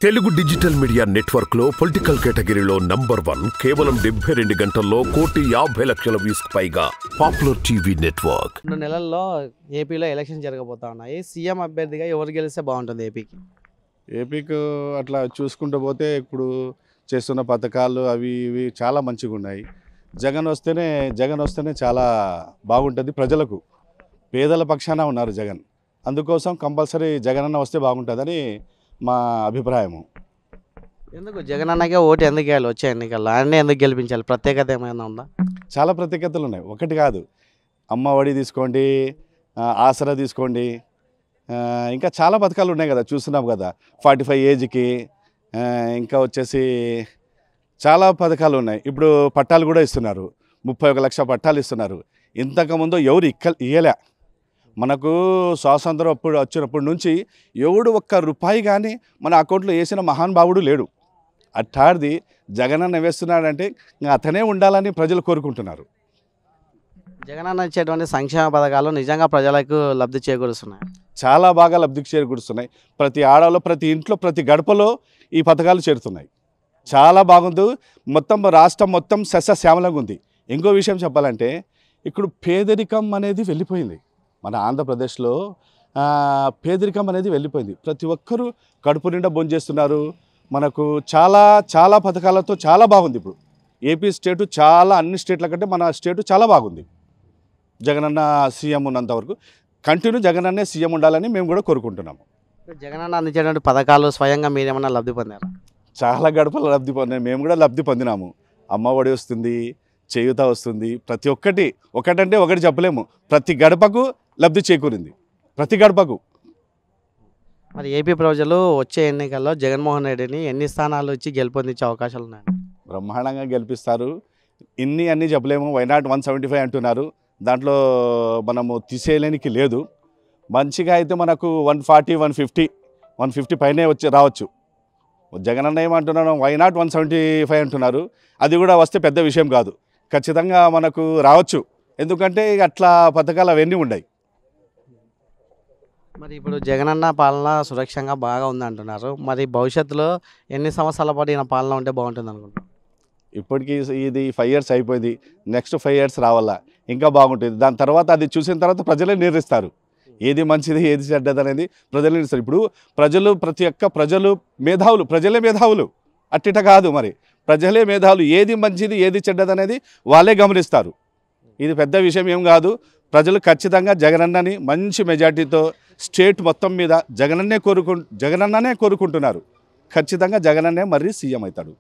Telugu digital media network లో political కేటగిరీలో number 1 కేవలం 72 గంటల్లో 1,50,00,000 వ్యూస్ పైగా పాపులర్ టీవీ నెట్వర్క్. 2 నెలల్లో ఏపీలో ఎలక్షన్ జరగబోతా ఉన్నాయి. సీఎం అభ్యర్థిగా ఎవరు గెలిస్తే బాగుంటుంది ఏపీకి? ఏపీకి అట్లా చూసుకుంటూ పోతే ఇప్పుడు చేస్తున్న పథకాలు అవి ఇవి చాలా మంచిగా ఉన్నాయి. జగన్ వస్తేనే చాలా బాగుంటుంది. ప్రజలకు పేదల పక్షాన ఉన్నారు జగన్. అందుకోసం కంపల్సరీ జగన్ అన్న వస్తే బాగుంటుందని మా అభిప్రాయము. ఎందుకు జగన్ అన్నకే ఓటు ఎందుకు వేయాలి వచ్చే ఎన్నికల్లో? ఆయనే ఎందుకు గెలిపించాలి? ప్రత్యేకత ఏమైనా ఉందా? చాలా ప్రత్యేకతలు ఉన్నాయి. ఒకటి కాదు, అమ్మ ఒడి తీసుకోండి, ఆసరా తీసుకోండి, ఇంకా చాలా పథకాలు ఉన్నాయి కదా, చూస్తున్నాం కదా. 45 ఏజ్కి ఇంకా వచ్చేసి చాలా పథకాలు ఉన్నాయి. ఇప్పుడు పట్టాలు కూడా ఇస్తున్నారు. 31 లక్ష పట్టాలు ఇస్తున్నారు. ఇంతకుముందు ఎవరు ఇయ్యలే. మనకు స్వాతంత్రం అప్పుడు వచ్చినప్పటి నుంచి ఎవడు ఒక్క రూపాయి కానీ మన అకౌంట్లో వేసిన మహానుభావుడు లేడు. అట్టాడిది జగనన్న వేస్తున్నాడంటే అతనే ఉండాలని ప్రజలు కోరుకుంటున్నారు. జగనన్న ఇచ్చేటువంటి సంక్షేమ పథకాలు నిజంగా ప్రజలకు లబ్ధి చేకూరుస్తున్నాయి. చాలా బాగా లబ్ధి చేకూరుస్తున్నాయి. ప్రతి ఆడలో, ప్రతి ఇంట్లో, ప్రతి గడపలో ఈ పథకాలు చేరుతున్నాయి. చాలా బాగుంది. మొత్తం రాష్ట్రం మొత్తం సస్యశ్యామలంగా ఉంది. ఇంకో విషయం చెప్పాలంటే ఇప్పుడు పేదరికం అనేది వెళ్ళిపోయింది. మన ఆంధ్రప్రదేశ్లో పేదరికం అనేది వెళ్ళిపోయింది. ప్రతి ఒక్కరూ కడుపు నిండా భోంచేస్తున్నారు. మనకు చాలా పథకాలతో చాలా బాగుంది. ఇప్పుడు ఏపీ స్టేటు చాలా అన్ని స్టేట్ల కంటే మన స్టేటు చాలా బాగుంది. జగనన్న సీఎం ఉన్నంతవరకు కంటిన్యూ జగనన్నే సీఎం ఉండాలని మేము కూడా కోరుకుంటున్నాము. జగనన్న అందించేటువంటి పథకాలు స్వయంగా మీరేమన్నా లబ్ధి పొందారు? చాలా గడపలు లబ్ధి పొందాము. మేము కూడా లబ్ధి పొందినాము. అమ్మ ఒడి వస్తుంది, చేయూత వస్తుంది. ప్రతి ఒకటంటే ఒకటి చెప్పలేము. ప్రతి గడపకు లబ్ధి చేకూరింది. ప్రతి గడపకు. మరి ఏపీ ప్రజలు వచ్చే ఎన్నికల్లో జగన్మోహన్ రెడ్డిని ఎన్ని స్థానాలు ఇచ్చి గెలుపొందించే అవకాశాలు ఉన్నాయి? బ్రహ్మాండంగా గెలిపిస్తారు. అన్నీ చెప్పలేము. వైనాట్ 175 అంటున్నారు. దాంట్లో మనము తీసేయలేనికి లేదు. మంచిగా అయితే మనకు 140, 150 పైనే రావచ్చు. జగనన్న ఏమంటున్నాడు, వైనాట్ 175 అంటున్నారు. అది కూడా వస్తే పెద్ద విషయం కాదు. ఖచ్చితంగా మనకు రావచ్చు. ఎందుకంటే అట్లా పథకాలు అవన్నీ ఉన్నాయి. మరి ఇప్పుడు జగనన్న పాలన సురక్షంగా బాగా ఉంది అంటున్నారు. మరి భవిష్యత్తులో ఎన్ని సంవత్సరాల పాటు ఈయన పాలన ఉంటే బాగుంటుంది అనుకుంటున్నారు? ఇప్పటికీ ఇది 5 years అయిపోయింది. నెక్స్ట్ 5 years రావాలా, ఇంకా బాగుంటుంది. దాని తర్వాత అది చూసిన తర్వాత ప్రజలే నిర్ణయిస్తారు. ఏది మంచిది, ఏది చెడ్డది అనేది ప్రజలు నిర్ణయిస్తారు. ఇప్పుడు ప్రజలు మేధావులు, ప్రజలే మేధావులు. అట్టిట కాదు, మరి ప్రజలే మేధావులు. ఏది మంచిది, ఏది చెడ్డది అనేది వాళ్ళే గమనిస్తారు. ఇది పెద్ద విషయం ఏం కాదు. ప్రజలు ఖచ్చితంగా జగనన్నని మంచి మెజార్టీతో స్టేట్ మొత్తం మీద జగనన్నే కోరుకుంటున్నారు. ఖచ్చితంగా జగనన్నే మరీ సీఎం అవుతాడు.